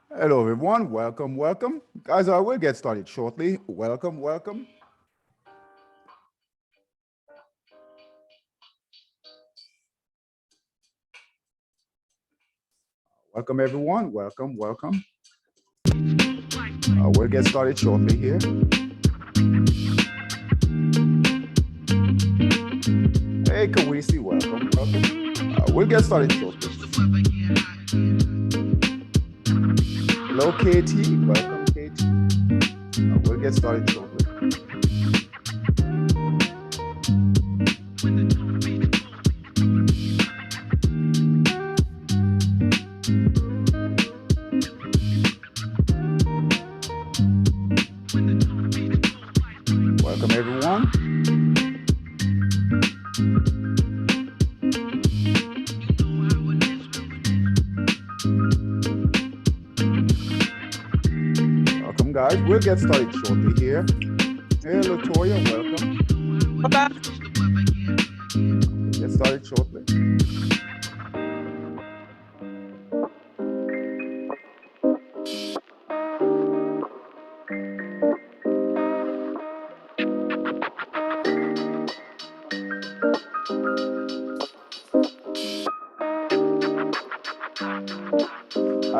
Hello, everyone. Welcome, welcome. Guys, I will get started shortly. Welcome, welcome. Welcome, everyone. Welcome, welcome. We'll get started shortly here. Hey, Kawisi, welcome, welcome. We'll get started shortly. Hello, Katie. Welcome, Katie. We'll get started shortly. Welcome, everyone. Welcome, guys. We'll get started shortly here. Hey, Latoya, welcome. We'll get started shortly.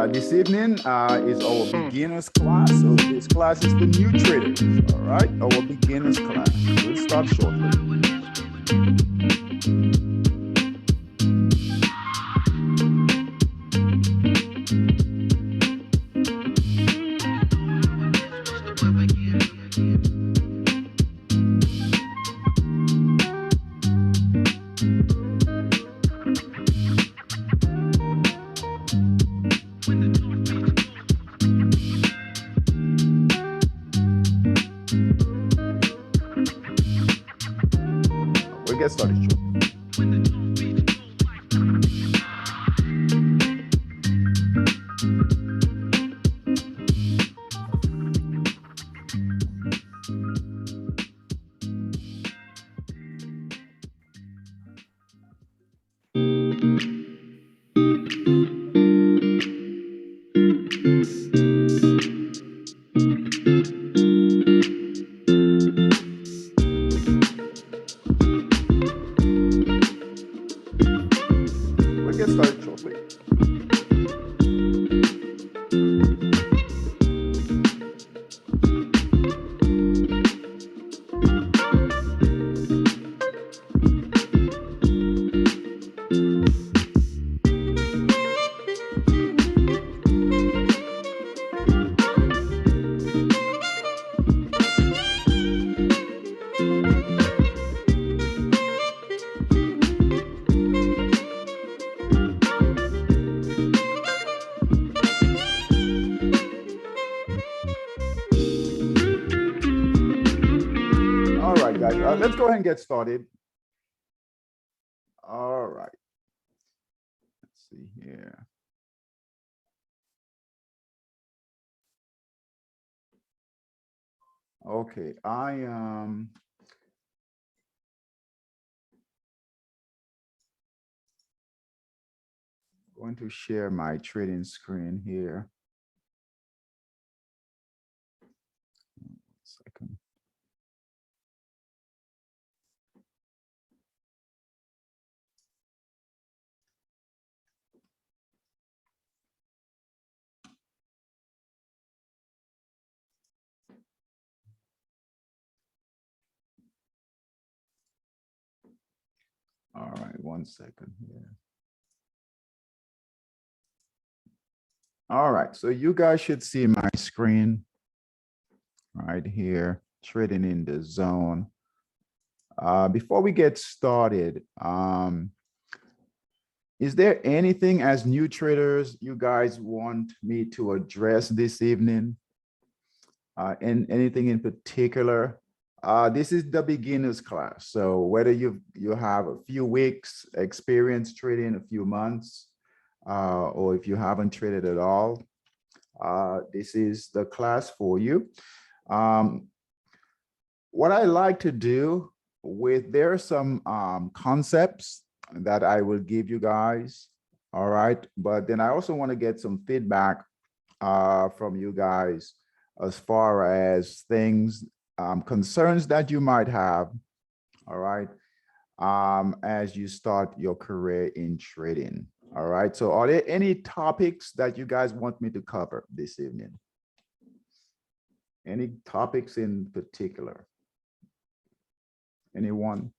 This evening is our beginners class. So this class is the new traders. All right, our beginners class. We'll start shortly. We'll get started shortly. We'll get started shortly. All right, guys, let's go ahead and get started. All right. Let's see here. Okay, I am going to share my trading screen here. 1 second. All right, 1 second here. All right, so you guys should see my screen right here, trading in the zone. Before we get started, is there anything as new traders you guys want me to address this evening? And anything in particular? This is the beginners class. So whether you have a few weeks experience trading, a few months, or if you haven't traded at all, this is the class for you. What I like to do there are some concepts that I will give you guys. All right. But then I also want to get some feedback from you guys as far as things, concerns that you might have, all right, as you start your career in trading. All right, so are there any topics that you guys want me to cover this evening? Any topics in particular? Anyone?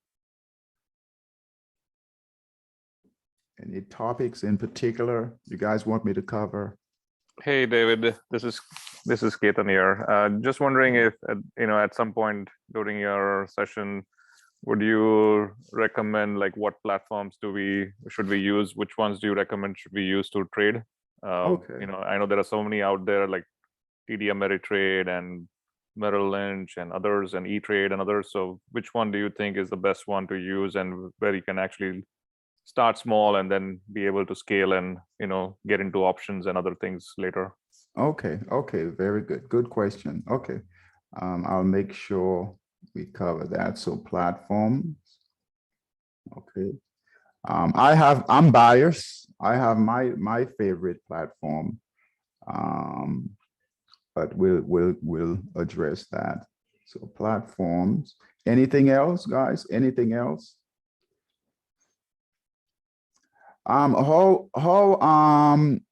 Any topics in particular you guys want me to cover? Hey, David, this is Ketan here. Just wondering if, at some point during your session, would you recommend like what platforms should we use? Which ones do you recommend should we use to trade? Okay. I know there are so many out there like TD Ameritrade and Merrill Lynch and others and E-Trade and others. So which one do you think is the best one to use and where you can actually start small and then be able to scale and get into options and other things later? Okay, very good. Good question. Okay, I'll make sure we cover that. So platforms. Okay. I'm biased. I have my favorite platform. But we'll address that. So platforms. Anything else, guys? Anything else? How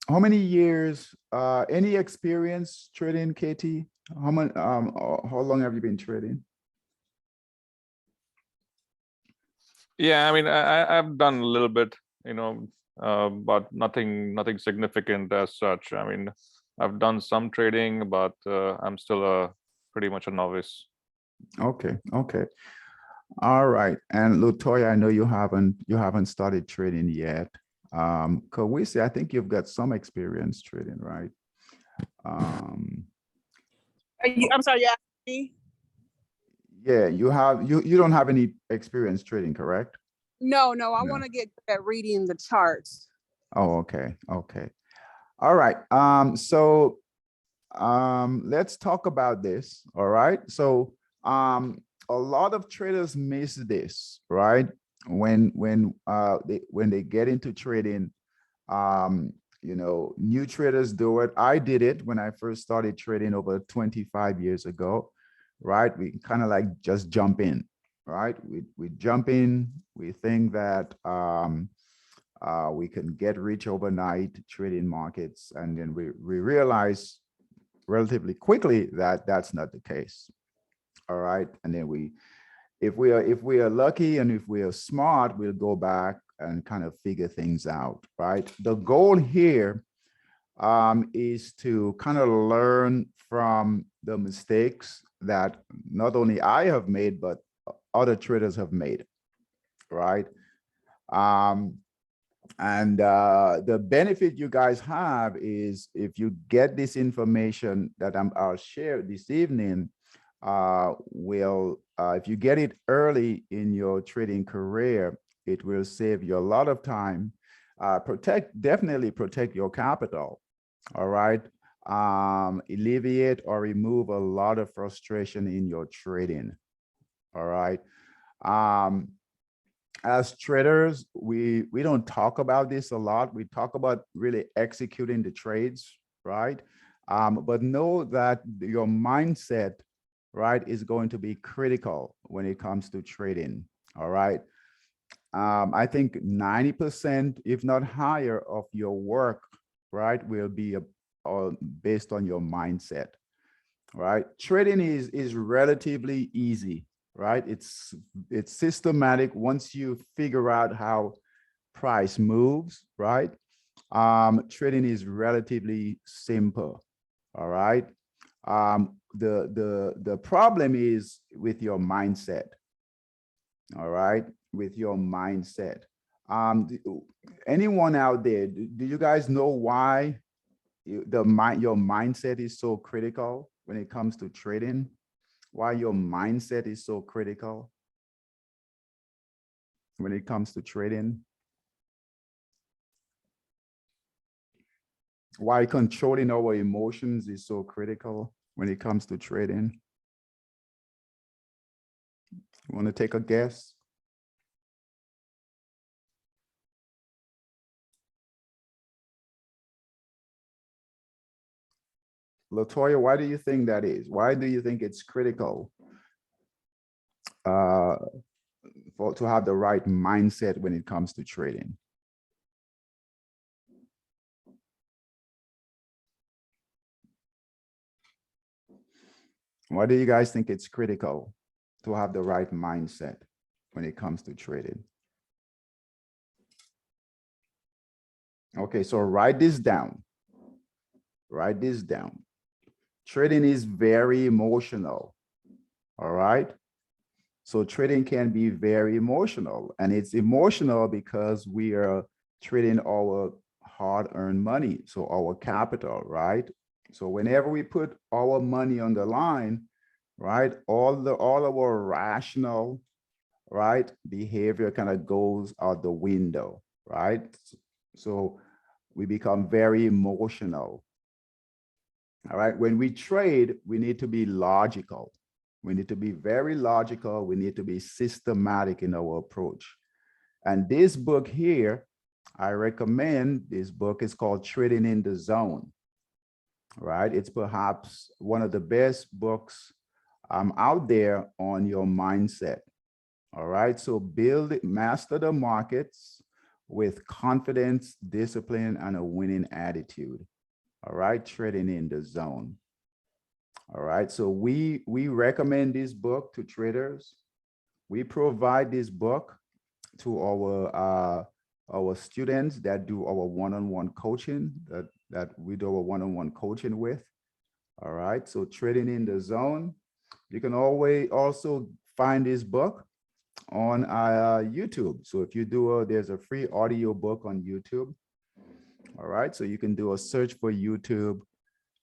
many years, any experience trading, Katie? How long have you been trading? Yeah, I mean, I've done a little bit, but nothing significant as such. I mean, I've done some trading, but I'm still pretty much a novice. Okay. All right. And Lutoya, I know you haven't started trading yet. Kawisi, I think you've got some experience trading, right? I'm sorry, yeah. Yeah, you don't have any experience trading, correct? No, I want to get good at reading the charts. Oh, okay. All right. So let's talk about this. All right. So a lot of traders miss this, right? When they get into trading, new traders do it. I did it when I first started trading over 25 years ago, right? We kind of like just jump in, right? We jump in, we think that we can get rich overnight trading markets, and then we realize relatively quickly that that's not the case. All right, and then if we are lucky and if we are smart, we'll go back and kind of figure things out, right? The goal here is to kind of learn from the mistakes that not only I have made, but other traders have made, right? And the benefit you guys have is if you get this information that I'll share this evening, if you get it early in your trading career, it will save you a lot of time, definitely protect your capital, all right? Alleviate or remove a lot of frustration in your trading, all right? As traders, we don't talk about this a lot. We talk about really executing the trades, right? But know that your mindset, right, is going to be critical when it comes to trading, all right? I think 90%, if not higher, of your work, right, will be based on your mindset, right? Trading is relatively easy, right? It's systematic once you figure out how price moves, right? Trading is relatively simple, all right? The problem is with your mindset, all right? With your mindset. Anyone out there, do you guys know why your mindset is so critical when it comes to trading? Why your mindset is so critical when it comes to trading? Why controlling our emotions is so critical when it comes to trading? You want to take a guess? Latoya, why do you think that is? Why do you think it's critical to have the right mindset when it comes to trading? Why do you guys think it's critical to have the right mindset when it comes to trading? Okay, so write this down. Write this down. Trading is very emotional. All right. So trading can be very emotional, and it's emotional because we are trading our hard-earned money, so our capital, right? So whenever we put our money on the line, right, all our rational, right, behavior kind of goes out the window, right? So we become very emotional. All right. When we trade, we need to be logical. We need to be very logical. We need to be systematic in our approach. And this book here, I recommend this book. Is called Trading in the Zone. Right. It's perhaps one of the best books out there on your mindset. All right. So master the markets with confidence, discipline, and a winning attitude. All right, Trading in the Zone. All right, so we recommend this book to traders. We provide this book to our students that do our one-on-one coaching, that we do our one-on-one coaching with. All right, so Trading in the Zone. You can always also find this book on YouTube. So if you do there's a free audio book on YouTube. All right, so you can do a search for YouTube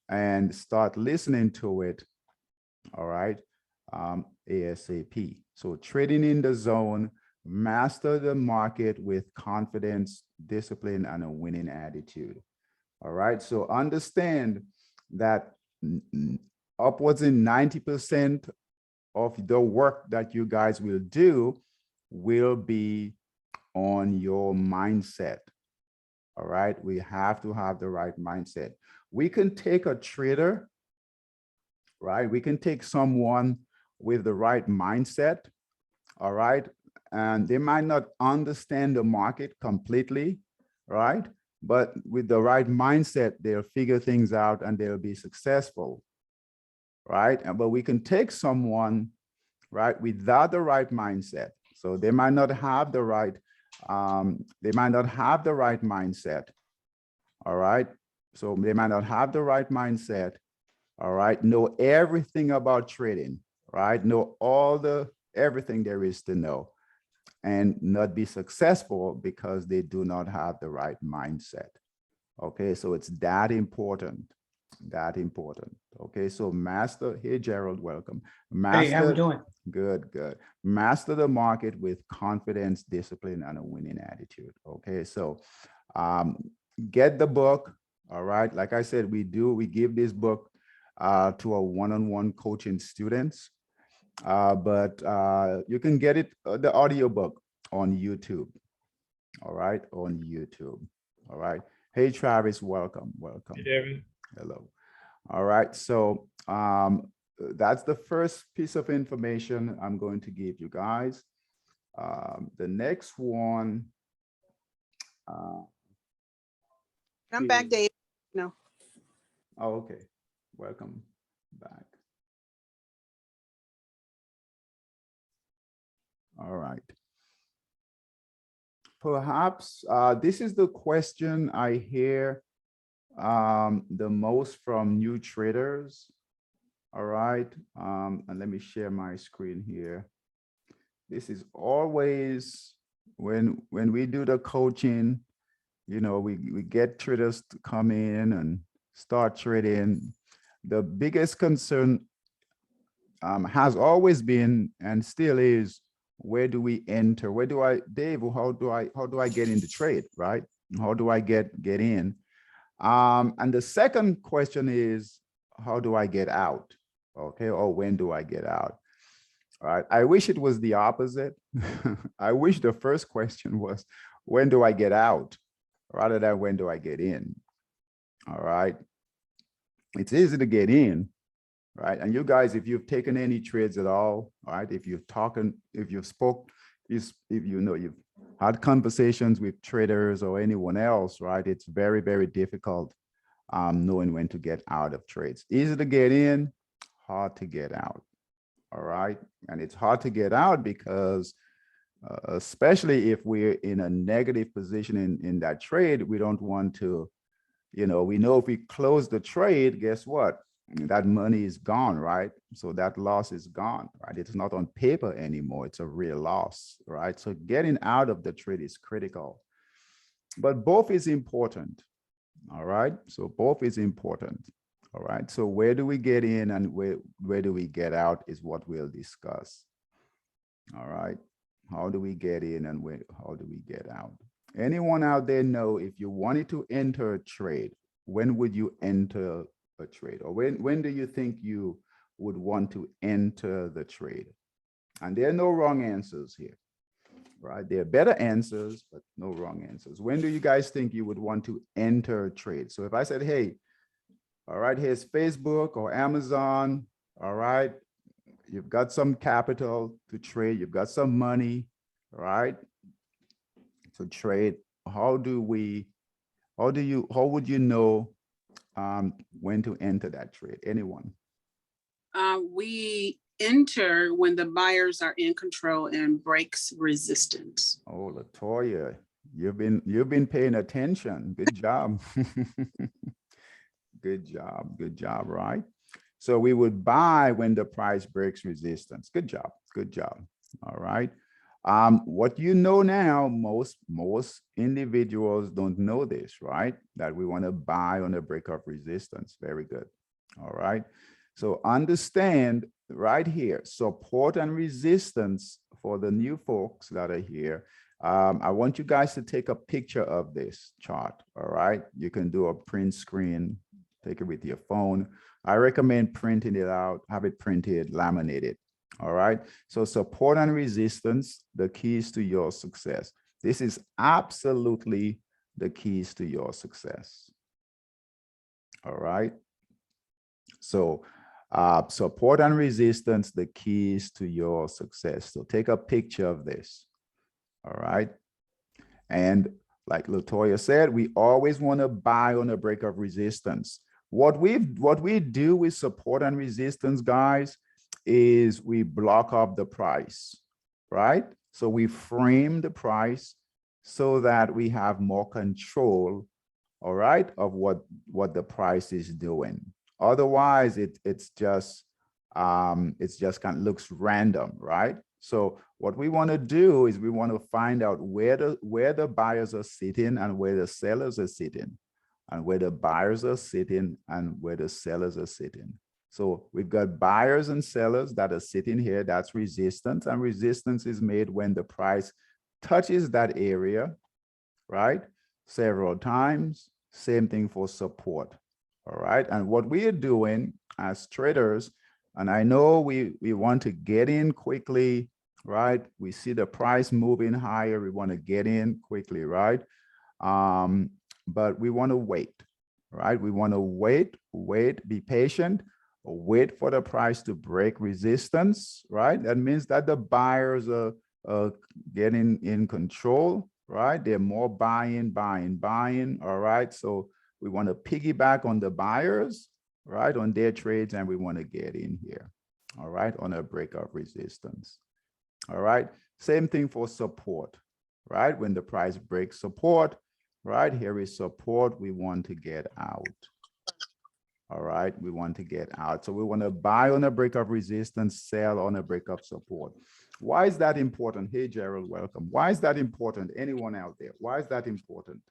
and start listening to it. All right, ASAP. So Trading in the Zone, master the market with confidence, discipline, and a winning attitude. All right, so understand that upwards in 90% of the work that you guys will do will be on your mindset. All right, we have to have the right mindset. We can take a trader, right? We can take someone with the right mindset, all right? And they might not understand the market completely, right? But with the right mindset, they'll figure things out and they'll be successful, right? But we can take someone, right, without the right mindset. So they might not have the right mindset. All right. So they might not have the right mindset. All right. Know everything about trading, right? Know everything there is to know, and not be successful because they do not have the right mindset. Okay. So it's that important. Okay. So master, hey, Gerald, welcome. Master, hey, how we doing? Good. Master the market with confidence, discipline, and a winning attitude. Okay, so get the book. All right, like I said, we give this book to our one-on-one coaching students, but you can get it, the audio book, on YouTube. All right, on YouTube. All right. Hey, Travis, welcome. Hey, David. Hello. All right, so that's the first piece of information I'm going to give you guys. The next one. I'm back, Dave. No. Oh, okay. Welcome back. All right. Perhaps this is the question I hear the most from new traders. All right, and let me share my screen here. This is always when we do the coaching, you know, we get traders to come in and start trading. The biggest concern has always been and still is, where do we enter? Dave, how do I get into trade, right? How do I get in? And the second question is, how do I get out? Okay, or when do I get out? All right, I wish it was the opposite. I wish the first question was, when do I get out, rather than when do I get in? All right. it's easy to get in, right? And you guys, if you've taken any trades at all, right? If you've you've had conversations with traders or anyone else, right? It's very, very difficult knowing when to get out of trades. Easy to get in, hard to get out. All right. And it's hard to get out because especially if we're in a negative position in that trade, we don't want to, we know if we close the trade, guess what? That money is gone, right? So that loss is gone, right? It's not on paper anymore. It's a real loss, right? So getting out of the trade is critical, but both is important. All right. So both is important. All right. So where do we get in and where do we get out is what we'll discuss. All right. How do we get in and how do we get out? Anyone out there know if you wanted to enter a trade, when would you enter a trade? Or when do you think you would want to enter the trade? And there are no wrong answers here, right? There are better answers, but no wrong answers. When do you guys think you would want to enter a trade? So if I said, hey, all right, here's Facebook or Amazon, all right, you've got some capital to trade, you've got some money, right, to trade. How would you know when to enter that trade? Anyone? We enter when the buyers are in control and breaks resistance. Oh, Latoya, you've been paying attention. Good job. Good job, right? So we would buy when the price breaks resistance. Good job. All right. What you know now, most individuals don't know this, right? That we want to buy on a break of resistance. Very good. All right. So understand right here, support and resistance for the new folks that are here. I want you guys to take a picture of this chart. All right. You can do a print screen, take it with your phone. I recommend printing it out, have it printed, laminated. All right. So support and resistance, the keys to your success. This is absolutely the keys to your success. All right. So support and resistance, the keys to your success. So take a picture of this. All right. And like Latoya said, we always want to buy on a break of resistance. What we do with support and resistance, guys, is we block up the price, right? So we frame the price so that we have more control, all right, of what the price is doing. Otherwise, it's just kind of looks random, right? So what we want to do is we want to find out where the buyers are sitting and where the sellers are sitting, and where the buyers are sitting and where the sellers are sitting. So we've got buyers and sellers that are sitting here. That's resistance, and resistance is made when the price touches that area, right? Several times. Same thing for support. All right. And what we are doing as traders, and I know we want to get in quickly, right? We see the price moving higher. We want to get in quickly, right? But we want to wait, right? We want to wait, be patient, wait for the price to break resistance, right? That means that the buyers are getting in control, right? They're more buying, all right? So we want to piggyback on the buyers, right, on their trades, and we want to get in here, all right, on a break of resistance, all right? Same thing for support, right? When the price breaks support, right, here is support, we want to get out. All right, we want to get out. So we want to buy on a break of resistance, sell on a break of support. Why is that important? Hey, Gerald, welcome. Why is that important? Anyone out there? Why is that important?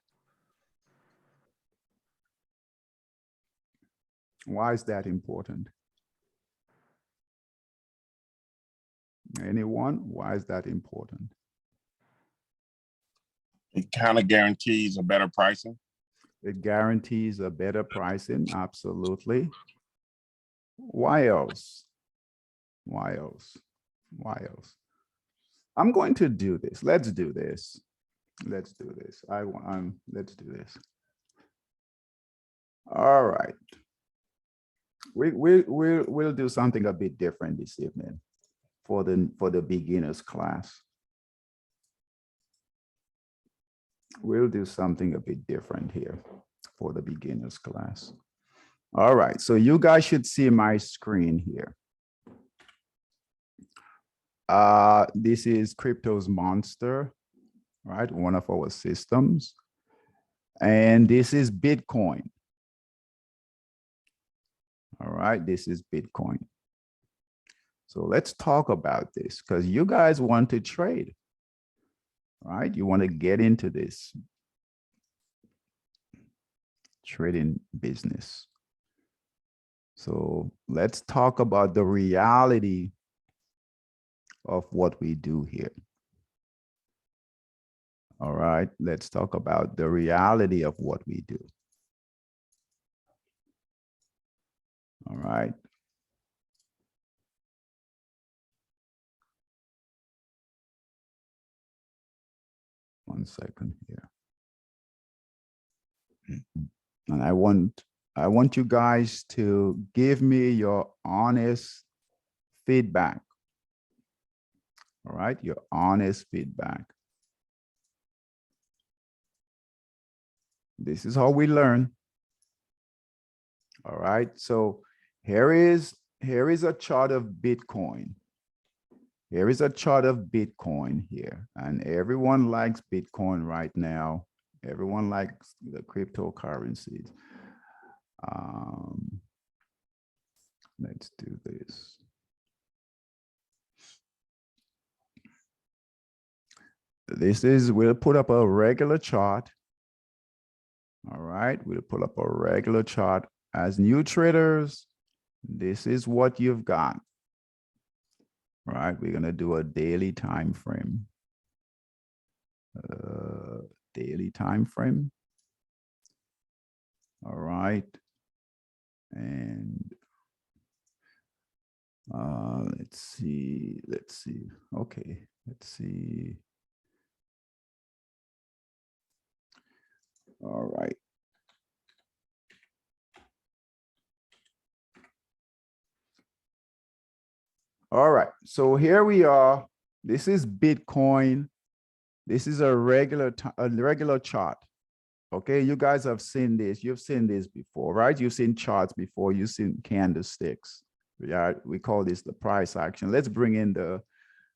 Why is that important? Anyone? Why is that important? It kind of guarantees a better pricing. It guarantees a better pricing, absolutely. Why else? Why else? Why else? I'm going to do this. Let's do this. Let's do this. Let's do this. All right. We'll do something a bit different this evening for the beginners class. We'll do something a bit different here for the beginners class. All right, so you guys should see my screen here. This is Crypto's Monster, right? One of our systems. And this is Bitcoin. All right, this is Bitcoin. So let's talk about this because you guys want to trade, right? You want to get into this trading business. So let's talk about the reality of what we do here. All right, let's talk about the reality of what we do. All right. One second here. And I want you guys to give me your honest feedback. All right, your honest feedback. This is how we learn. All right, so here is a chart of Bitcoin. Here is a chart of Bitcoin here, and everyone likes Bitcoin right now. Everyone likes the cryptocurrencies. Let's do this. We'll put up a regular chart. All right, we'll pull up a regular chart. As new traders, this is what you've got. All right, we're gonna do a daily time frame. Daily time frame. All right, and let's see. Okay, let's see. All right. All right, so here we are. This is Bitcoin. This is a regular chart. Okay, you guys have seen this. You've seen this before, right? You've seen charts before. You've seen candlesticks. We call this the price action. Let's bring in the,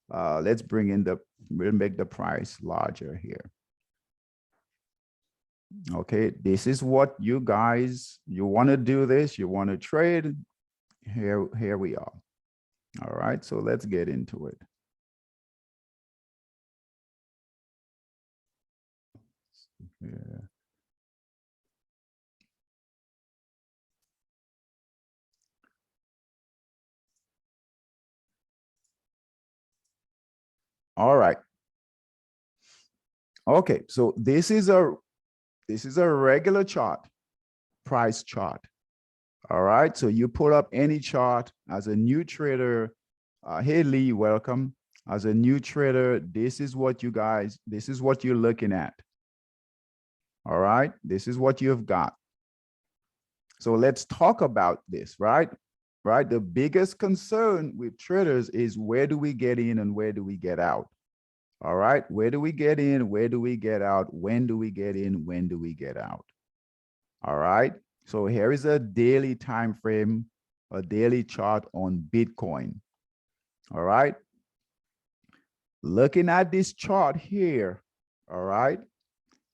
we'll make the price larger here. Okay, this is what you guys, you want to do this, you want to trade. Here we are. All right, so let's get into it. Yeah. All right. Okay, so this is a regular chart, price chart. All right, so you pull up any chart as a new trader. Hey Lee, welcome. As a new trader, this is what you're looking at. All right, this is what you've got. So let's talk about this, right? Right, the biggest concern with traders is where do we get in and where do we get out? All right, where do we get in? Where do we get out? When do we get in? When do we get out? All right, so here is a daily time frame, a daily chart on Bitcoin. All right, looking at this chart here, all right,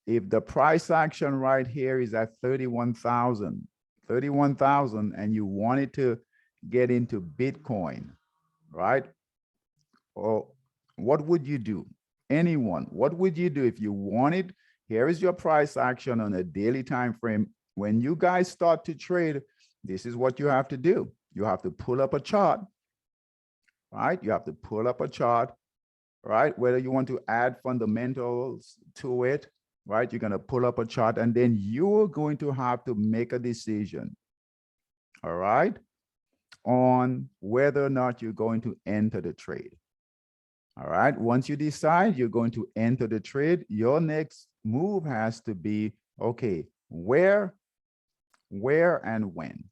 if the price action right here is at 31,000 and you wanted to get into Bitcoin, right? Or what would you do? Anyone, what would you do if you wanted? Here is your price action on a daily time frame. When you guys start to trade, this is what you have to do. You have to pull up a chart, right? You have to pull up a chart, right? Whether you want to add fundamentals to it, right? You're going to pull up a chart and then you're going to have to make a decision, all right, on whether or not you're going to enter the trade. All right, once you decide you're going to enter the trade, your next move has to be, okay, where and when.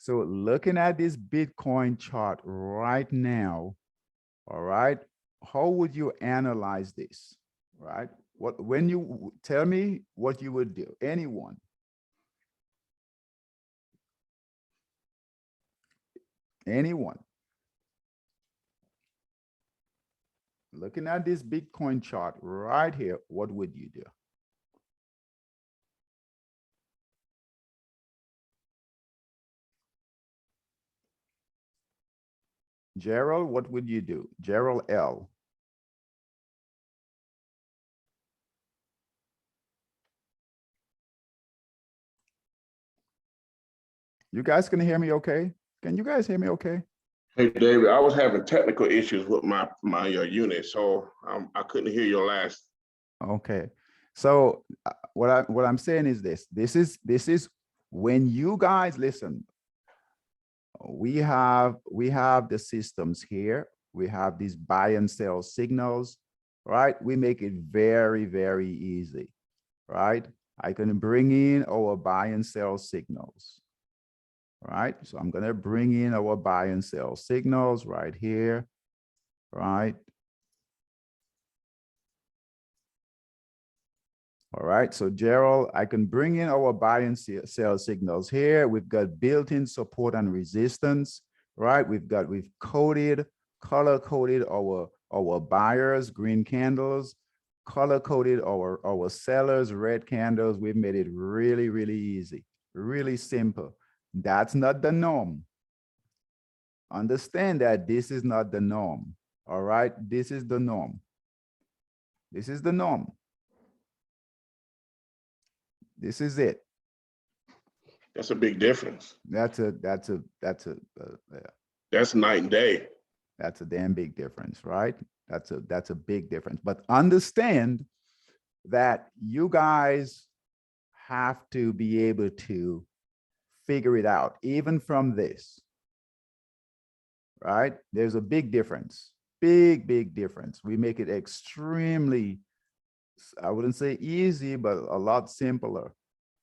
So looking at this Bitcoin chart right now, all right, how would you analyze this, right? When you tell me what you would do, anyone. Anyone. Looking at this Bitcoin chart right here, what would you do? Gerald, what would you do? Gerald L. You guys can hear me okay? Can you guys hear me okay? Hey, David, I was having technical issues with my unit, so I couldn't hear your last. Okay. So what I'm saying is this. This is when you guys listen. We have the systems here. We have these buy and sell signals, right? We make it very, very easy, right? I can bring in our buy and sell signals, right? So I'm going to bring in our buy and sell signals right here, right? All right, so Gerald, I can bring in our buy and sell signals here. We've got built-in support and resistance, right? We've color-coded our buyers, green candles, color-coded our sellers, red candles. We've made it really, really easy, really simple. That's not the norm. Understand that this is not the norm, all right? This is the norm. This is the norm. This is it. That's a big difference. That's night and day. That's a damn big difference, right? That's a big difference. But understand that you guys have to be able to figure it out, even from this, right? There's a big difference, big difference. We make it extremely, I wouldn't say easy, but a lot simpler,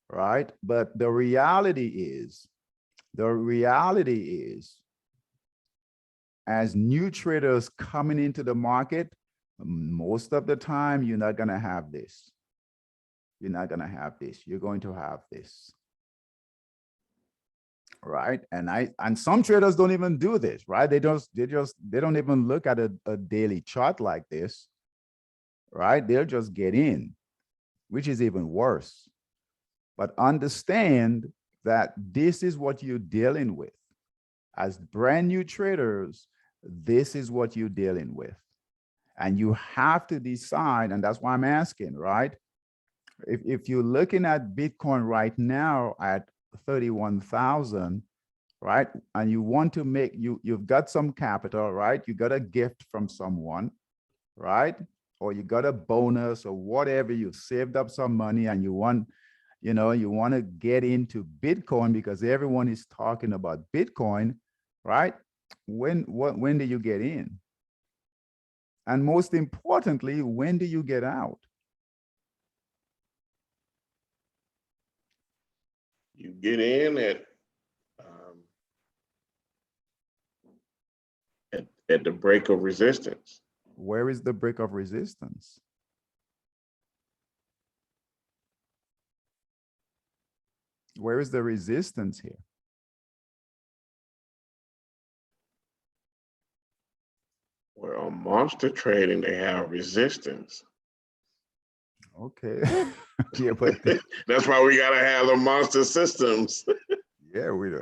right? But the reality is, as new traders coming into the market, most of the time, you're not gonna have this. You're not gonna have this. You're going to have this, right? And some traders don't even do this, right? They don't even look at a daily chart like this, right? They'll just get in, which is even worse. But understand that this is what you're dealing with. As brand new traders, this is what you're dealing with. And you have to decide, and that's why I'm asking, right? If you're looking at Bitcoin right now at 31,000, right? And you want to make, you've got some capital, right? You got a gift from someone, right? Or you got a bonus or whatever, you saved up some money and you want, you want to get into Bitcoin because everyone is talking about Bitcoin, right? When do you get in? And most importantly, when do you get out? You get in at the break of resistance. Where is the break of resistance? Where is the resistance here? Where on monster trading, they have resistance. Okay. Yeah, but that's why we gotta have the monster systems. Yeah, we do.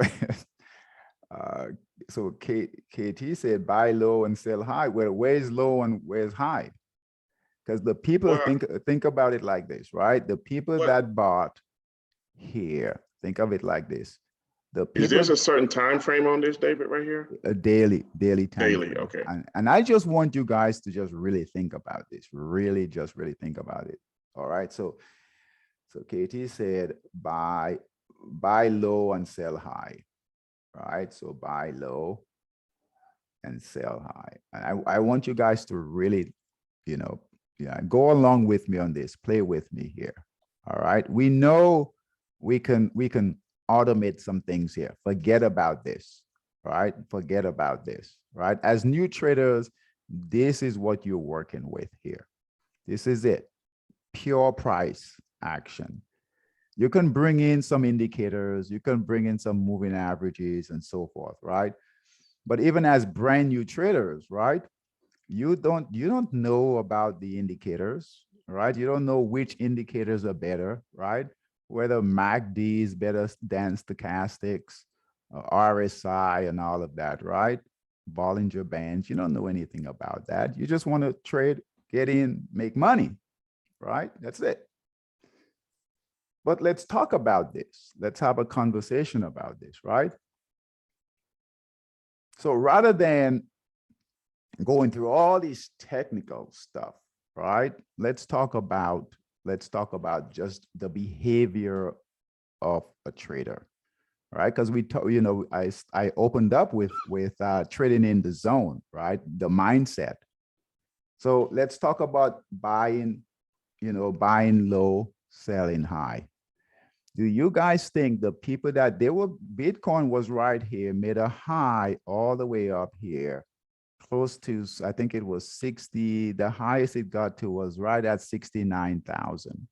So KT said buy low and sell high. Well, where's low and where's high? Because the people think about it like this, right? The people that bought here, think of it like this. The people, is there a certain time frame on this, David, right here? A daily time daily frame. Okay. And I just want you guys to just really think about this, really think about it. All right, so KT said buy low and sell high. Right, so buy low and sell high. And I want you guys to really, go along with me on this, play with me here. All right, we know we can automate some things here. Forget about this, right? Forget about this, right? As new traders, this is what you're working with here. This is it. Pure price action. You can bring in some indicators, you can bring in some moving averages and so forth, right? But even as brand new traders, right? You don't know about the indicators, right? You don't know which indicators are better, right? Whether MACD is better than stochastics, RSI and all of that, right? Bollinger Bands, you don't know anything about that. You just want to trade, get in, make money, right? That's it. But let's talk about this. Let's have a conversation about this, right? So rather than going through all these technical stuff, right? Let's talk about just the behavior of a trader, right? Because we talk, you know, I opened up with trading in the zone, right? The mindset. So let's talk about buying, you know, buying low, selling high. Do you guys think the people that Bitcoin was right here, made a high all the way up here, close to, I think it was 60, the highest it got to was right at 69,000.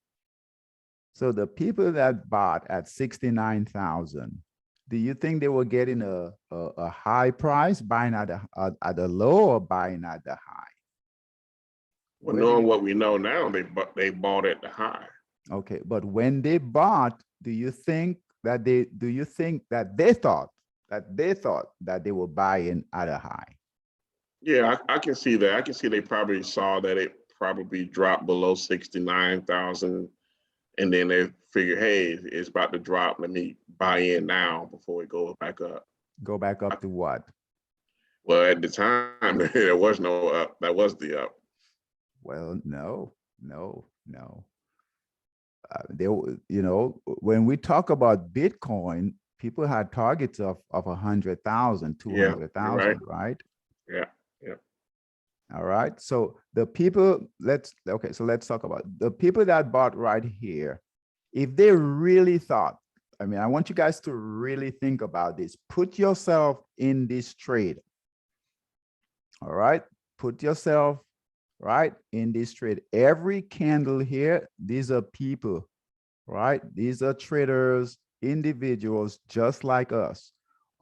So the people that bought at 69,000, do you think they were getting a high price, buying at a low or buying at the high? Well, knowing what we know now, they bought at the high. Okay, but when they bought, do you think that they thought that they were buying at a high? Yeah, I can see that. I can see they probably saw that it probably dropped below 69,000, and then they figure, hey, it's about to drop. Let me buy in now before it goes back up. Go back up to what? Well, at the time, there was no up. That was the up. Well, no. You know, when we talk about Bitcoin, people had targets of 100,000, 200,000, right? Yeah. All right. So the people, let's talk about the people that bought right here. If they really thought, I mean, I want you guys to really think about this. Put yourself in this trade. All right. Put yourself right in this trade. Every candle here, these are people, right? These are traders, individuals just like us.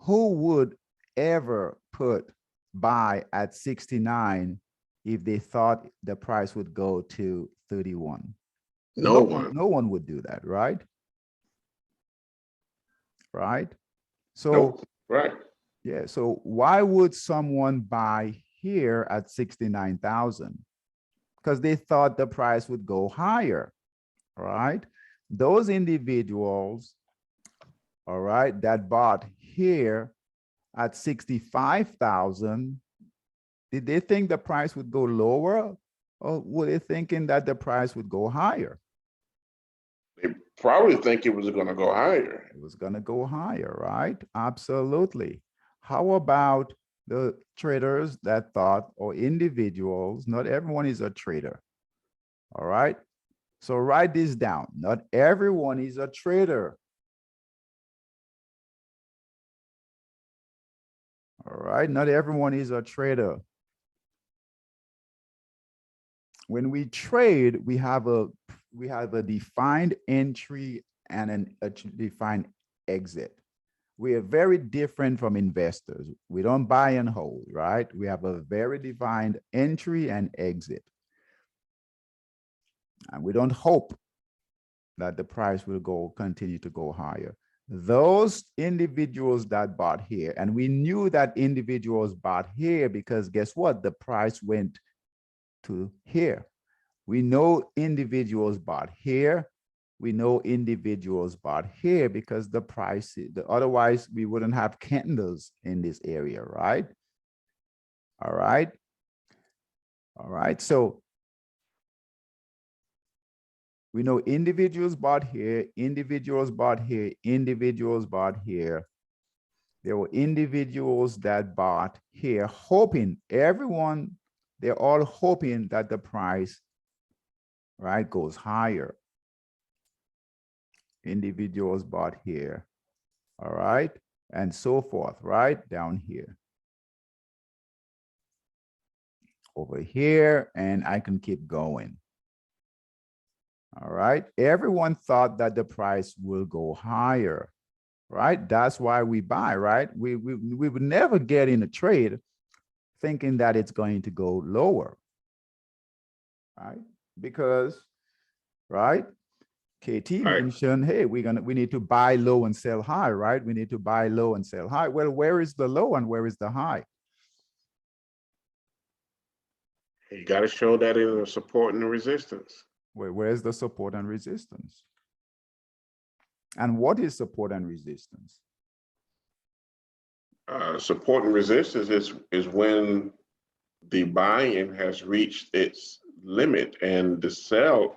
Who would ever put buy at 69 if they thought the price would go to 31? No one. No one would do that, right? Right? So, Nope. Right. yeah, so why would someone buy here at 69,000? Because they thought the price would go higher, right? Those individuals, all right, that bought here at 65,000, did they think the price would go lower, or were they thinking that the price would go higher? They probably think it was going to go higher. It was going to go higher, right? Absolutely. How about the traders that thought, or individuals, not everyone is a trader, all right? So write this down. Not everyone is a trader. All right, not everyone is a trader. When we trade, we have a defined entry and a defined exit. We are very different from investors. We don't buy and hold, right? We have a very defined entry and exit. And we don't hope that the price will continue to go higher. Those individuals that bought here, and we knew that individuals bought here because guess what? The price went to here. We know individuals bought here. We know individuals bought here because the price, otherwise we wouldn't have candles in this area, right? All right. All right. So we know individuals bought here, individuals bought here, individuals bought here. There were individuals that bought here, hoping everyone, they're all hoping that the price, right, goes higher. Individuals bought here. all right, and so forth, right down here. Over here, and I can keep going. All right, everyone thought that the price will go higher, right? That's why we buy, right? We would never get in a trade thinking that it's going to go lower, right? Because, right, KT Right. mentioned, hey, we need to buy low and sell high, right? We need to buy low and sell high. Well, where is the low and where is the high? You got to show that in the support and the resistance. Where's the support and resistance? And what is support and resistance? Support and resistance is when the buy-in has reached its limit, and the sell,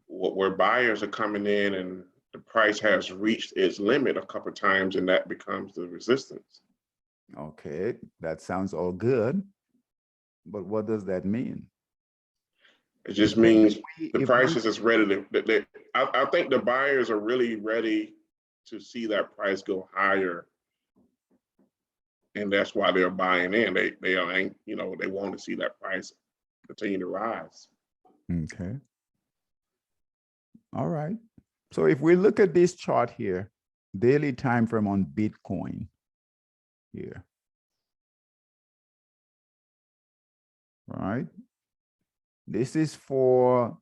where buyers are coming in and the price has reached its limit a couple of times, and that becomes the resistance. Okay, that sounds all good, but what does that mean? It just means the If prices is ready to. I think the buyers are really ready to see that price go higher, and that's why they're buying in. They are, you know, they want to see that price continue to rise. Okay. All right. So if we look at this chart here, daily time frame on Bitcoin here. All right. This is for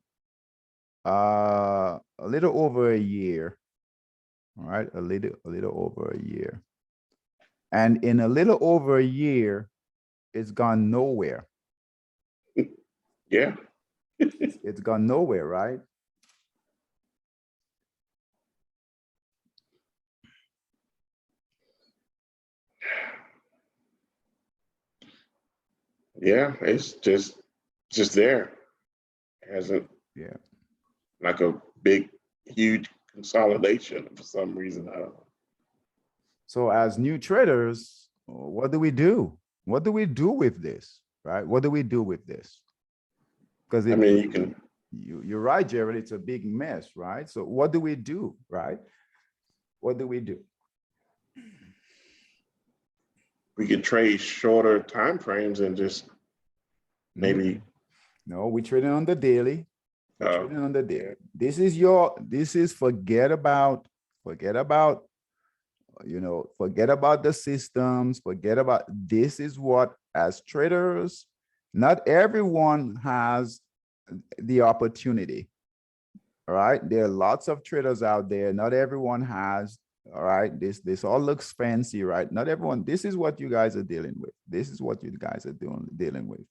a little over a year. All right, a little over a year. And in a little over a year, it's gone nowhere. Yeah. It's gone nowhere, right? Yeah, it's just there. It hasn't, Yeah. like a big, huge consolidation for some reason. I don't know. So as new traders, what do we do? What do we do with this, right? What do we do with this? Because I mean, you can. You're right, Jared, it's a big mess, right? So what do we do, right? What do we do? We could trade shorter time frames and just maybe. No, we trading on the daily. We're trading on the daily. This is forget about, you know, forget about the systems, forget about, this is what, as traders, not everyone has the opportunity. All right. There are lots of traders out there. Not everyone has. All right. This all looks fancy, right? Not everyone. This is what you guys are dealing with. This is what you guys are dealing with.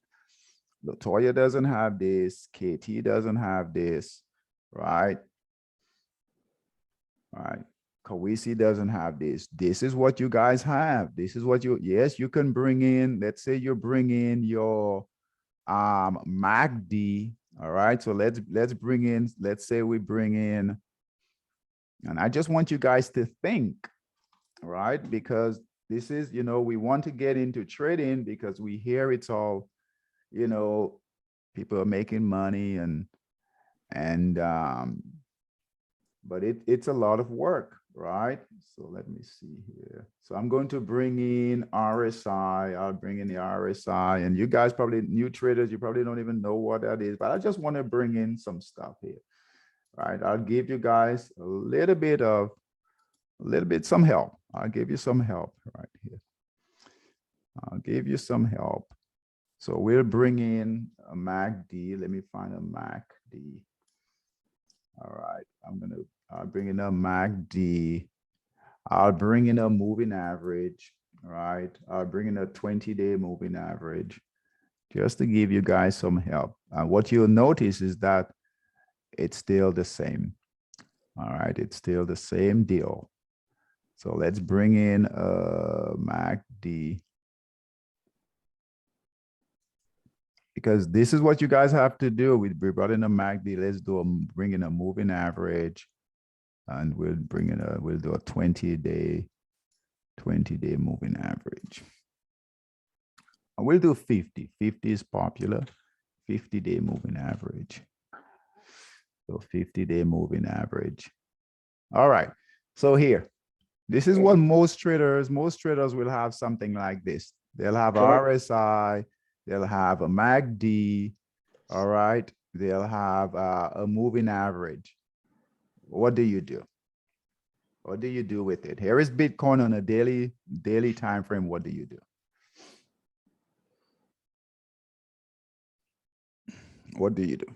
Latoya doesn't have this. KT doesn't have this, right? All right. Kawisi doesn't have this. This is what you guys have. This is what yes, you can bring in, let's say you bring in your MACD. All right. So let's bring in, let's say we bring in, and I just want you guys to think, right? Because this is, you know, we want to get into trading because we hear it's all, you know, people are making money but it's a lot of work, right? So let me see here. So I'm going to bring in RSI. I'll bring in the RSI, and you guys probably, new traders, you probably don't even know what that is, but I just want to bring in some stuff here, right? I'll give you guys some help. I'll give you some help right here. I'll give you some help. So we'll bring in a MACD. Let me find a MACD. All right, I'll bring in a MACD. I'll bring in a moving average, right? I'll bring in a 20-day moving average just to give you guys some help. And what you'll notice is that it's still the same. All right, it's still the same deal. So let's bring in a MACD. Because this is what you guys have to do. We brought in a MACD. Let's bring in a moving average, and we'll do a 20-day moving average. And we'll do 50. 50 is popular. 50-day moving average. So 50-day moving average. All right. So here, this is what most traders will have something like this. They'll have a RSI, they'll have a MACD, all right? They'll have a moving average. What do you do? What do you do with it? Here is Bitcoin on a daily time frame. What do you do? What do you do?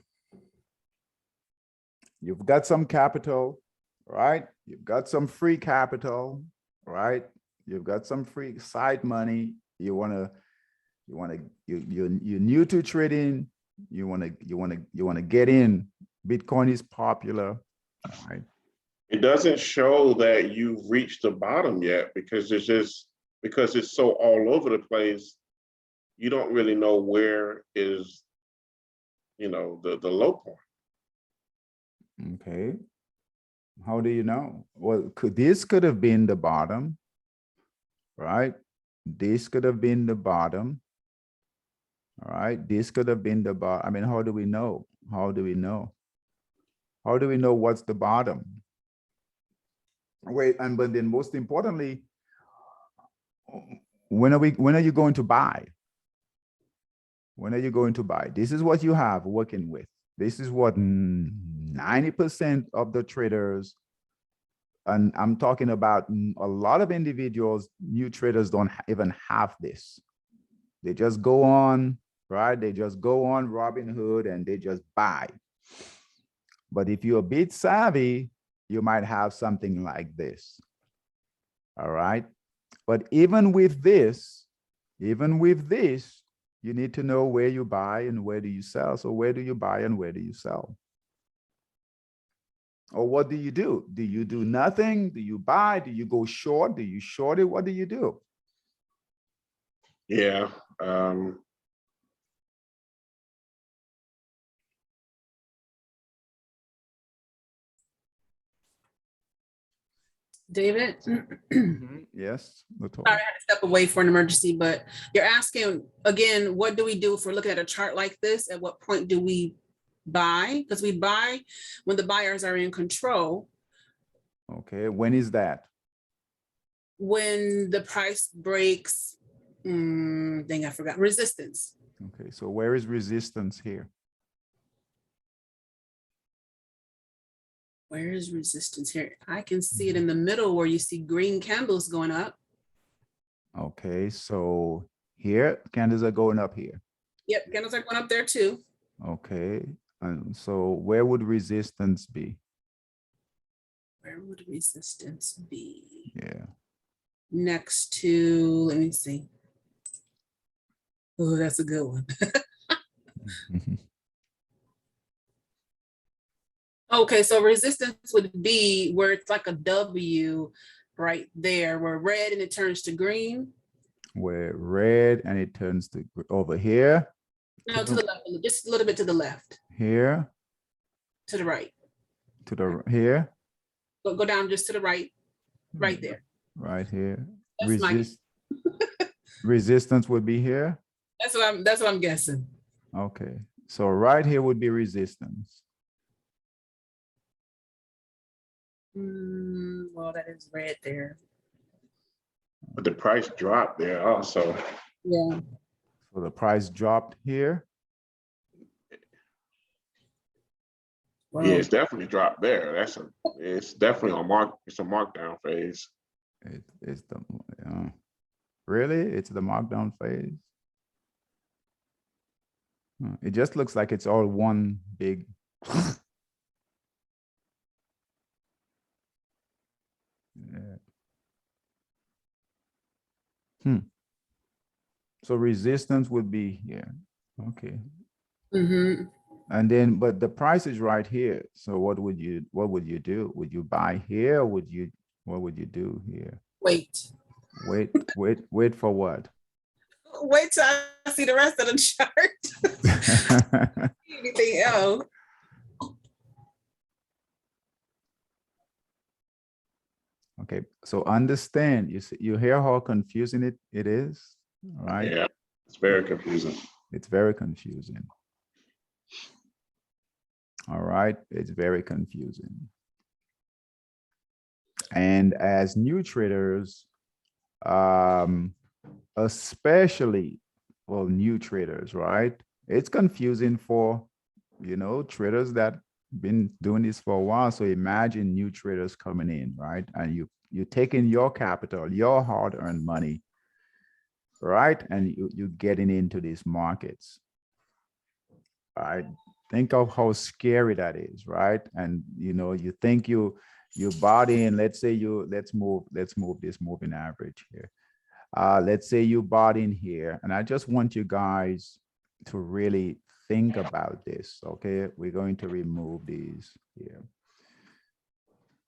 You've got some capital, right? You've got some free capital, right? You've got some free side money. You're new to trading. You want to get in. Bitcoin is popular, right? It doesn't show that you've reached the bottom yet because it's so all over the place. You don't really know where is, the low point. Okay. How do you know? Well, this could have been the bottom, right? This could have been the bottom. All right. This could have been the bottom. I mean, how do we know? How do we know? How do we know what's the bottom? Wait, but then most importantly, when are you going to buy? When are you going to buy? This is what you have working with. This is what 90% of the traders, and I'm talking about a lot of individuals, new traders don't even have this. They just go on, right? They just go on Robinhood and they just buy. But if you're a bit savvy, you might have something like this. All right. But even with this, you need to know where you buy and where do you sell. So where do you buy and where do you sell? Or what do you do? Do you do nothing? Do you buy? Do you go short? Do you short it? What do you do? Yeah. David? Yes. Sorry, I had to step away for an emergency, but you're asking again, what do we do if we're looking at a chart like this? At what point do we buy? Because we buy when the buyers are in control. Okay. When is that? When the price breaks, dang, I forgot, resistance. Okay. So where is resistance here? Where is resistance here? I can see it in the middle where you see green candles going up. Okay. So here, candles are going up here. Yep, candles are going up there too. Okay. And so where would resistance be? Where would resistance be? Yeah. Next to, let me see. Oh, that's a good one. Okay, so resistance would be where it's like a W right there, where red and it turns to green. Where red and it turns to over here. No, to the left, just a little bit to the left. Here. To the right. To the here. Go down just to the right, right there. Right here. That's Resistance would be here. That's what I'm guessing. Okay. So right here would be resistance. Well, that is red there. But the price dropped there also. Yeah. So the price dropped here. Wow. Yeah, it's definitely dropped there. It's definitely it's a markdown phase. It's the really? It's the markdown phase. It just looks like it's all one big. Yeah. So resistance would be here. Okay. And then, but the price is right here. So what would you do? Would you buy here? Or what would you do here? Wait for what? Wait till I see the rest of the chart. Anything else? Okay, so understand, you hear how confusing it is, right? Yeah, it's very confusing. It's very confusing. All right, it's very confusing. And as new traders, especially, well, new traders, right? It's confusing for, traders that been doing this for a while. So imagine new traders coming in, right? And you're taking your capital, your hard-earned money, right? And you're getting into these markets, right? Think of how scary that is, right? And you think you bought in, let's say let's move this moving average here. Let's say you bought in here, and I just want you guys to really think about this. Okay, we're going to remove these here.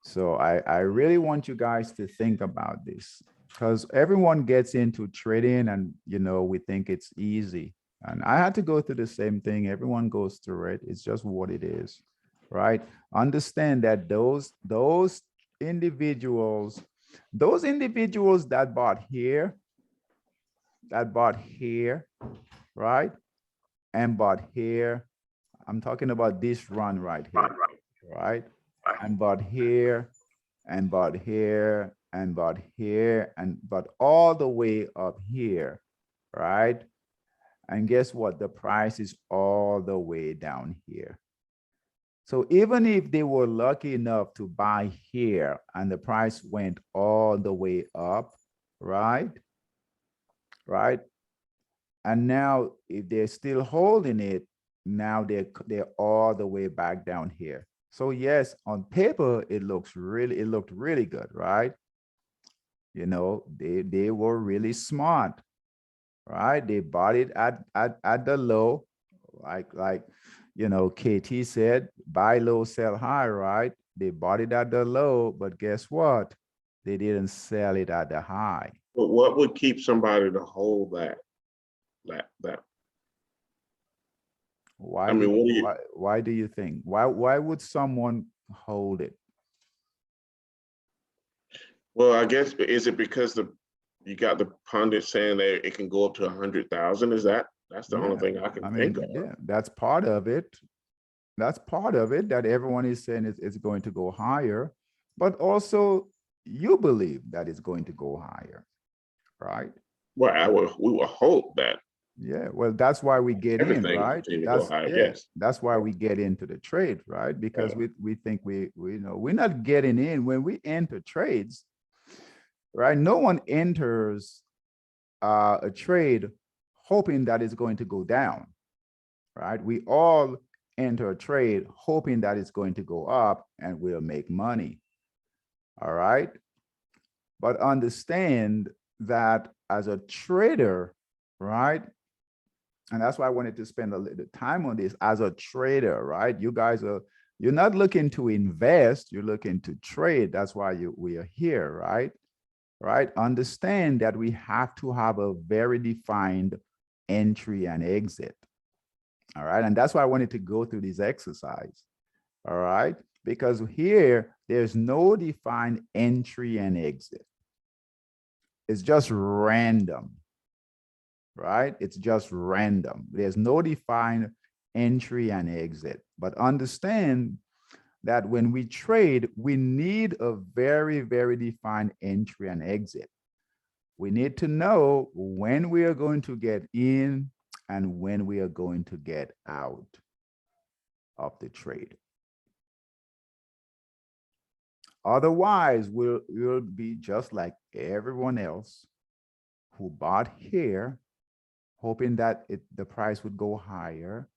So I really want you guys to think about this, because everyone gets into trading and we think it's easy. And I had to go through the same thing. Everyone goes through it. It's just what it is, right? Understand that those individuals that bought here, right? And bought here. I'm talking about this run right here, right? And bought here, and bought here, and bought here, and bought all the way up here, right? And guess what? The price is all the way down here. So even if they were lucky enough to buy here and the price went all the way up, right? Right? And now if they're still holding it, now they're all the way back down here. So yes, on paper, it looked really good, right? They were really smart, right? They bought it at the low, like KT said, buy low, sell high, right? They bought it at the low, but guess what? They didn't sell it at the high. But what would keep somebody to hold that? Why? I mean, why do you think? Why would someone hold it? Well, I guess, is it because you got the pundit saying that it can go up to 100,000? That's the only thing I can think of. Yeah, that's part of it. That's part of it, that everyone is saying it's going to go higher, but also you believe that it's going to go higher, right? Well, we will hope that. Yeah, well, that's why we get in, right? That's why we get into the trade, right? Because we think we're not getting in when we enter trades, right? No one enters a trade hoping that it's going to go down, right? We all enter a trade hoping that it's going to go up and we'll make money, all right? But understand that as a trader, right? And that's why I wanted to spend a little time on this. As a trader, right? You guys you're not looking to invest, you're looking to trade. That's why we are here, right? Right? Understand that we have to have a very defined entry and exit. All right. And that's why I wanted to go through this exercise. All right. Because here, there's no defined entry and exit. It's just random. Right? It's just random. There's no defined entry and exit. But understand that when we trade, we need a very, very defined entry and exit. We need to know when we are going to get in and when we are going to get out of the trade. Otherwise, we'll be just like everyone else who bought here, hoping that the price would go higher,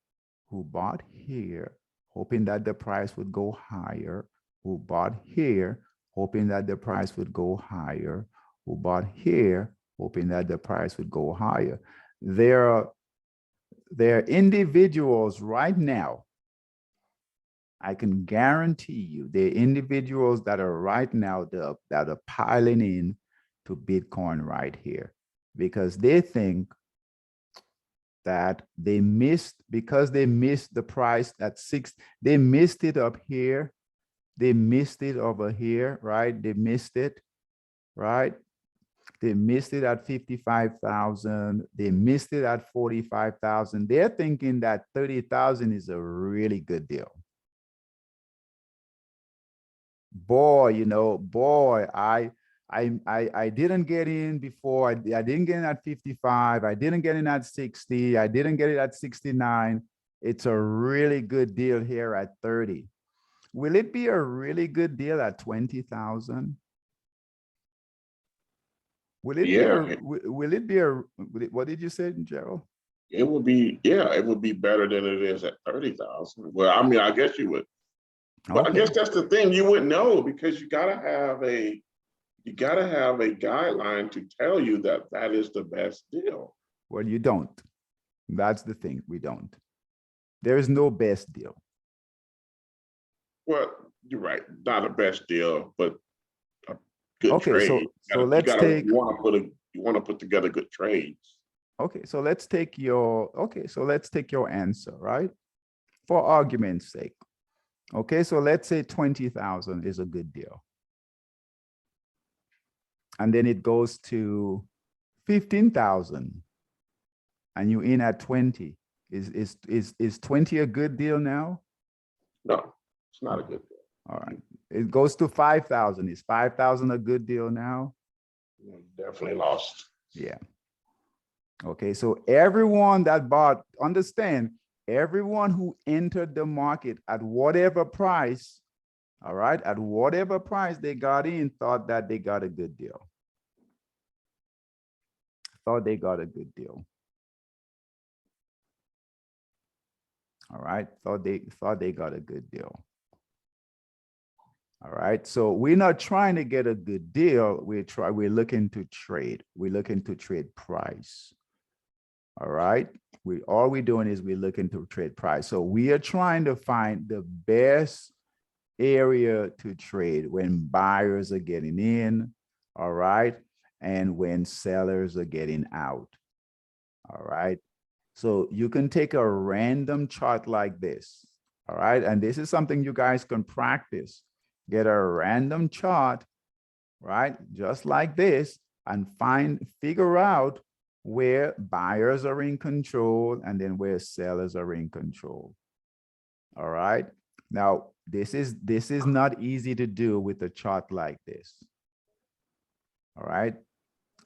who bought here, hoping that the price would go higher, who bought here, hoping that the price would go higher, who bought here, hoping that the price would go higher. There are individuals right now, I can guarantee you, there are individuals that are right now that are piling in to Bitcoin right here because they think that they missed, because they missed the price at they missed it up here. They missed it over here, right? They missed it, right? They missed it at 55,000. They missed it at 45,000. They're thinking that 30,000 is a really good deal. boy, I didn't get in before. I didn't get in at 55. I didn't get in at 60. I didn't get it at 69. It's a really good deal here at 30. Will it be a really good deal at 20,000? Will it be Yeah, will it be a, what did you say, Gerald? it would be, yeah, it would be better than it is at 30,000. Well, I mean, I guess you would. But I Okay. guess that's the thing, you wouldn't know because you gotta have a guideline to tell you that that is the best deal. Well, you don't. That's the thing. We don't. There is no best deal. Well, you're right, not a best deal, but a good Okay, trade. so let's take. You want to put together good trades. Okay, so let's take your. Okay, so let's take your answer, right? For argument's sake. Okay, so let's say 20,000 is a good deal. And then it goes to 15,000 and you in at 20. Is 20 a good deal now? No, it's not a good deal. All right. It goes to 5,000. Is 5,000 a good deal now? You definitely lost. Yeah. Okay, so everyone that bought, understand, everyone who entered the market at whatever price, all right, at whatever price they got in, thought that they got a good deal. Thought they got a good deal. All right, thought they got a good deal. All right, so we're not trying to get a good deal. We're looking to trade. We're looking to trade price. All right, all we're doing is we're looking to trade price. So we are trying to find the best area to trade when buyers are getting in, all right, and when sellers are getting out. All right, so you can take a random chart like this, all right, and this is something you guys can practice. Get a random chart, right, just like this, and figure out where buyers are in control and then where sellers are in control. All right. Now, this is not easy to do with a chart like this. All right.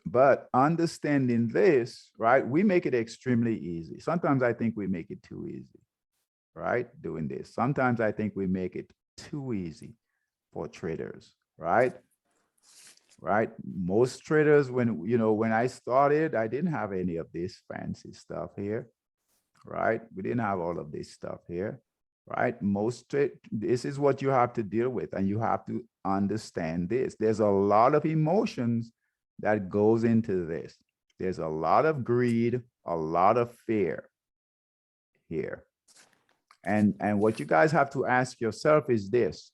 But understanding this, right, we make it extremely easy. Sometimes I think we make it too easy, right? Doing this. Sometimes I think we make it too easy for traders, right? Right. Most traders, when I started, I didn't have any of this fancy stuff here, right? We didn't have all of this stuff here, right? This is what you have to deal with, and you have to understand this. There's a lot of emotions that goes into this. There's a lot of greed, a lot of fear here. And what you guys have to ask yourself is this.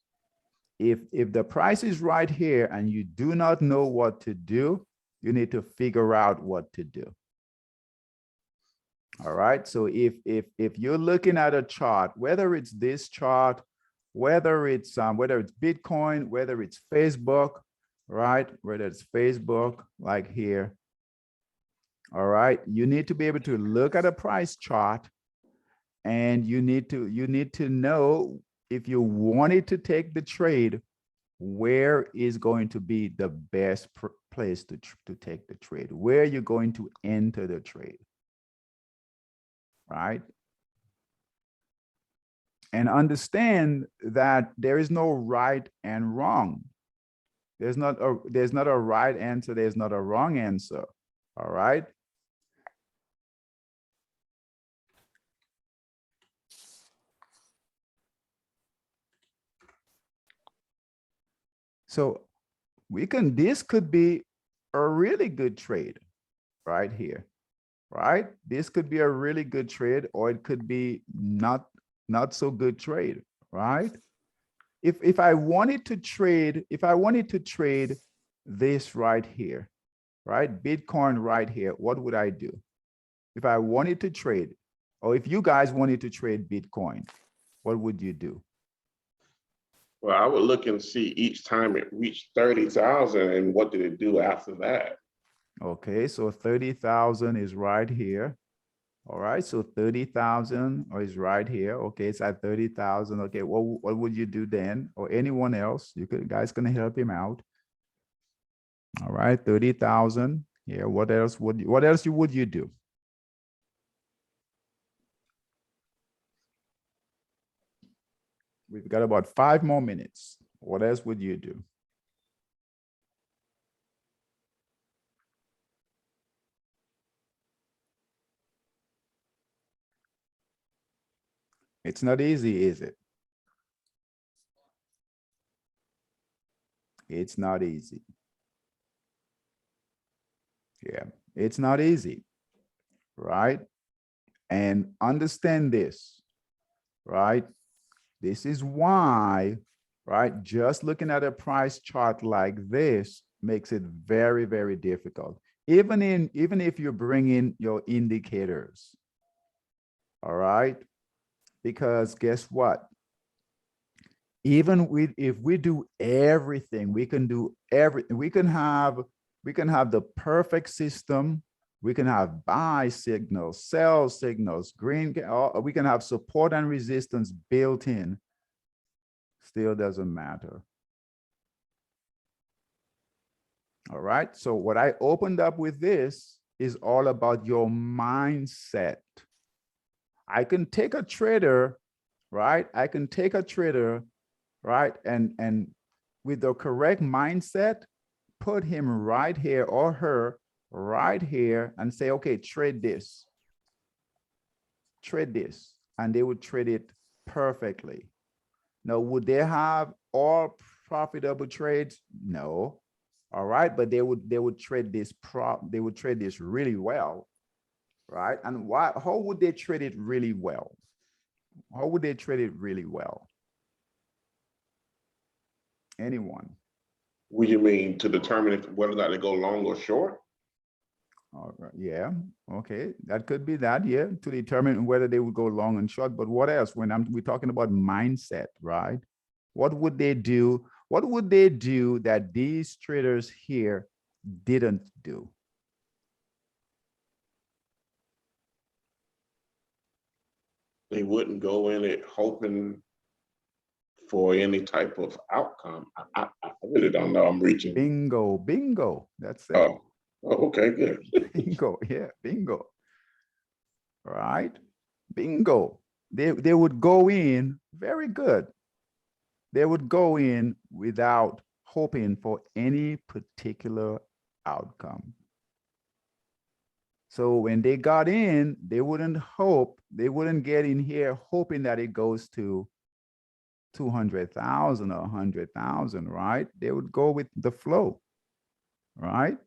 If the price is right here and you do not know what to do, you need to figure out what to do. All right. So if you're looking at a chart, whether it's this chart, whether it's Bitcoin, whether it's Facebook, right? Whether it's Facebook, like here. All right. You need to be able to look at a price chart, and you need to know, if you wanted to take the trade, where is going to be the best place to take the trade? Where you're going to enter the trade, right? And understand that there is no right and wrong. There's not a right answer. There's not a wrong answer. All right. So this could be a really good trade right here, right? This could be a really good trade, or it could be not so good trade, right? If I wanted to trade this right here, right? Bitcoin right here, what would I do? If I wanted to trade, or if you guys wanted to trade Bitcoin, what would you do? Well, I would look and see each time it reached 30,000 and what did it do after that? Okay, so 30,000 is right here. All right, so 30,000 is right here. Okay, it's at 30,000. Okay, what would you do then? Or anyone else? You guys gonna help him out. All right, 30,000. Yeah, what else would you do? We've got about 5 more minutes. What else would you do? It's not easy, is it? It's not easy. Yeah, it's not easy, right? And understand this, right? This is why, right? Just looking at a price chart like this makes it very, very difficult. Even if you bring in your indicators, all right? Because guess what? Even if we do everything, we can do everything. We can have the perfect system. We can have buy signals, sell signals, we can have support and resistance built in. Still doesn't matter. All right. So what I opened up with this is all about your mindset. I can take a trader, right? I can take a trader, right? And with the correct mindset, put him right here or her right here and say, okay, trade this. Trade this. And they would trade it perfectly. Now, would they have all profitable trades? No. All right, but they would trade this really well, right? And how would they trade it really well? How would they trade it really well? Anyone? What do you mean, to determine whether or not they go long or short? All right, yeah, okay, that could be that, yeah, to determine whether they would go long and short. But what else? When we're talking about mindset, right? What would they do? What would they do that these traders here didn't do? They wouldn't go in it hoping for any type of outcome. I really don't know. I'm reaching. Bingo, bingo. That's it. Oh, okay, good. Bingo, yeah, bingo. Right? Bingo. They would go in very good. They would go in without hoping for any particular outcome. So when they got in, they wouldn't get in here hoping that it goes to 200,000 or 100,000, right? They would go with the flow, right?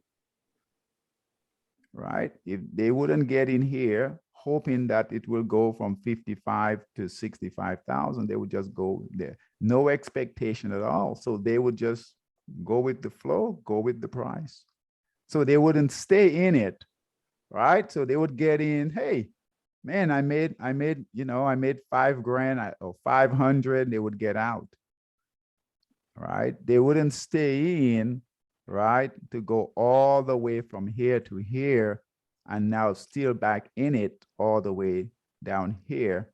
Right? If they wouldn't get in here hoping that it will go from 55 to 65,000, they would just go there. No expectation at all. So they would just go with the flow, go with the price. So they wouldn't stay in it, right? So they would get in, hey, man, I made, you know, I made $5,000 or 500, they would get out, right? They wouldn't stay in, right? To go all the way from here to here and now still back in it all the way down here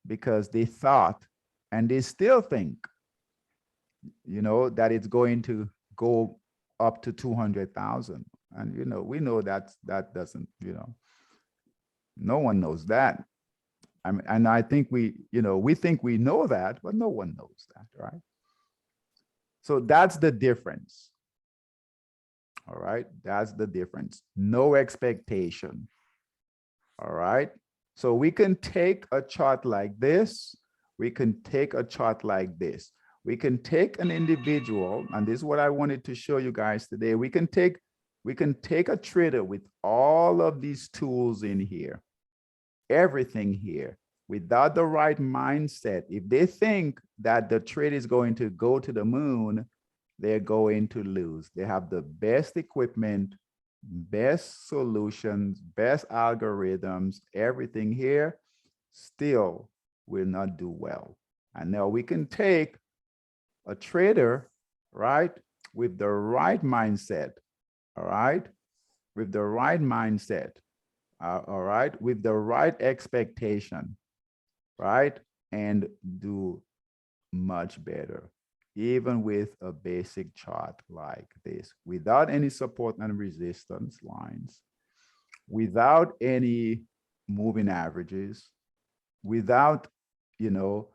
because they thought, and they still think, you know, that it's going to go up to 200,000. And, you know, we know that doesn't, you know, no one knows that. I mean, and I think we think we know that, but no one knows that, right? So that's the difference. All right, that's the difference. No expectation. All right, so we can take a chart like this. We can take a chart like this. We can take an individual, and this is what I wanted to show you guys today. We can take a trader with all of these tools in here, everything here, without the right mindset. If they think that the trade is going to go to the moon, they're going to lose. They have the best equipment, best solutions, best algorithms, everything here, still will not do well. And now we can take a trader, right, with the right mindset, all right, with the right mindset, all right, with the right expectation, right, and do much better, even with a basic chart like this, without any support and resistance lines, without any moving averages, without, you know,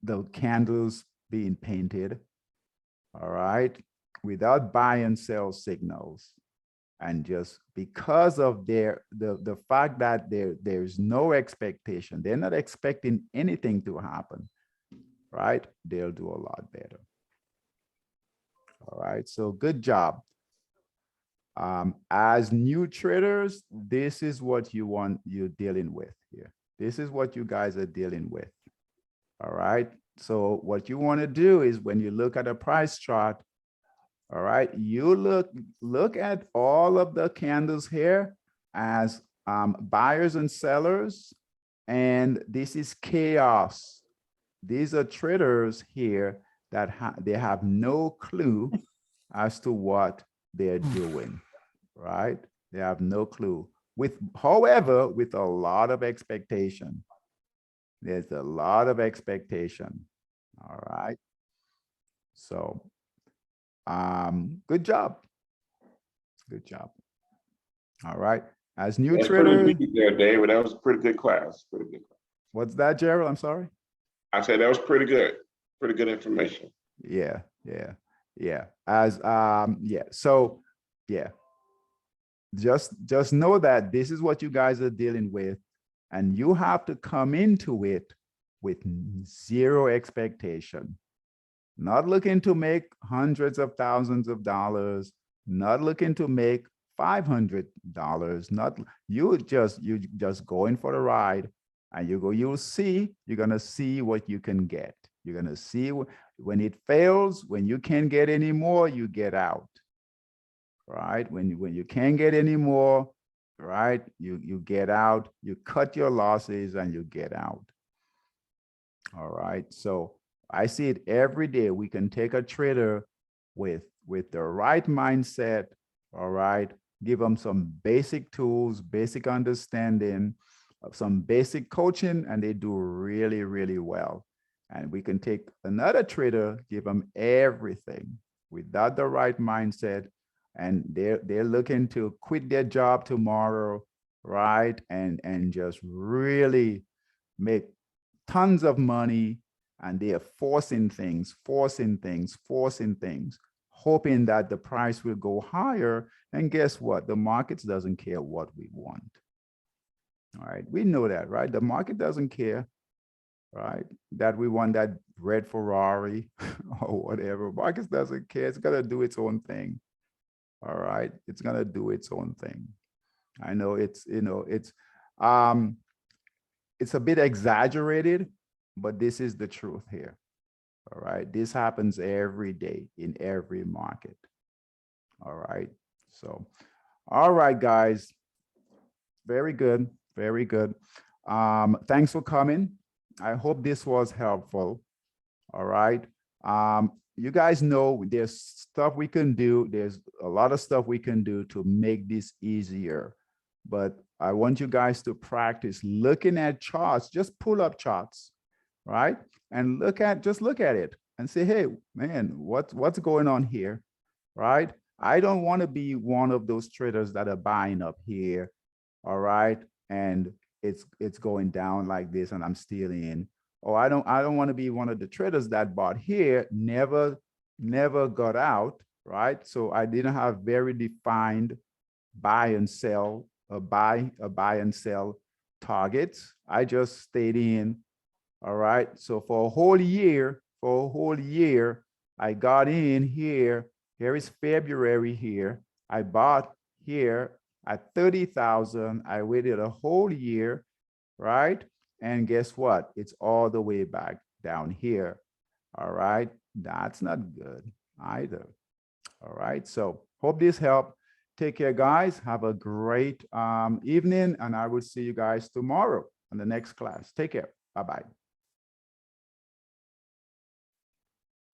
the candles being painted, all right, without buy and sell signals. And just because of the fact that there's no expectation, they're not expecting anything to happen, right? They'll do a lot better. All right, so good job. As new traders, this is what you're dealing with here. This is what you guys are dealing with. All right, so what you want to do is when you look at a price chart, all right, you look at all of the candles here as buyers and sellers, and this is chaos. These are traders here that they have no clue as to what they're doing, right? They have no clue. However, with a lot of expectation. There's a lot of expectation. All right. So good job. Good job. All right. As new That's traders. pretty deep there, David. That was a pretty good class. Pretty good. What's that, Gerald? I'm sorry. I said that was pretty good. Pretty good information. Yeah. As yeah. So yeah. Just know that this is what you guys are dealing with, and you have to come into it with zero expectation. Not looking to make hundreds of thousands of dollars, not looking to make $500. Not you just going for the ride, and you're gonna see what you can get. You're gonna see when it fails, when you can't get any more, you get out. Right? When you can't get any more, right? You get out, you cut your losses and you get out. All right. So I see it every day. We can take a trader with the right mindset, all right, give them some basic tools, basic understanding, some basic coaching, and they do really, really well. And we can take another trader, give them everything without the right mindset, and they're looking to quit their job tomorrow, right? And just really make tons of money, and they are forcing things, hoping that the price will go higher. And guess what? The market doesn't care what we want. All right, we know that, right? The market doesn't care, right? That we want that red Ferrari or whatever. Market doesn't care. It's gonna do its own thing. All right, it's gonna do its own thing. I know it's a bit exaggerated, but this is the truth here. All right, this happens every day in every market. All right, so all right, guys, very good, very good. Thanks for coming. I hope this was helpful. All right. You guys know there's stuff we can do. There's a lot of stuff we can do to make this easier. But I want you guys to practice looking at charts. Just pull up charts, right? And just look at it and say, hey, man, what's going on here, right? I don't want to be one of those traders that are buying up here, all right? And it's going down like this and I'm still in. Or I don't want to be one of the traders that bought here, never got out, right? So I didn't have very defined buy and sell, a buy and sell targets. I just stayed in, all right? So for a whole year, I got in here. Here is February here. I bought here at 30,000. I waited a whole year, right? And guess what? It's all the way back down here. All right. That's not good either. All right. So hope this helped. Take care, guys. Have a great evening. And I will see you guys tomorrow on the next class. Take care. Bye-bye.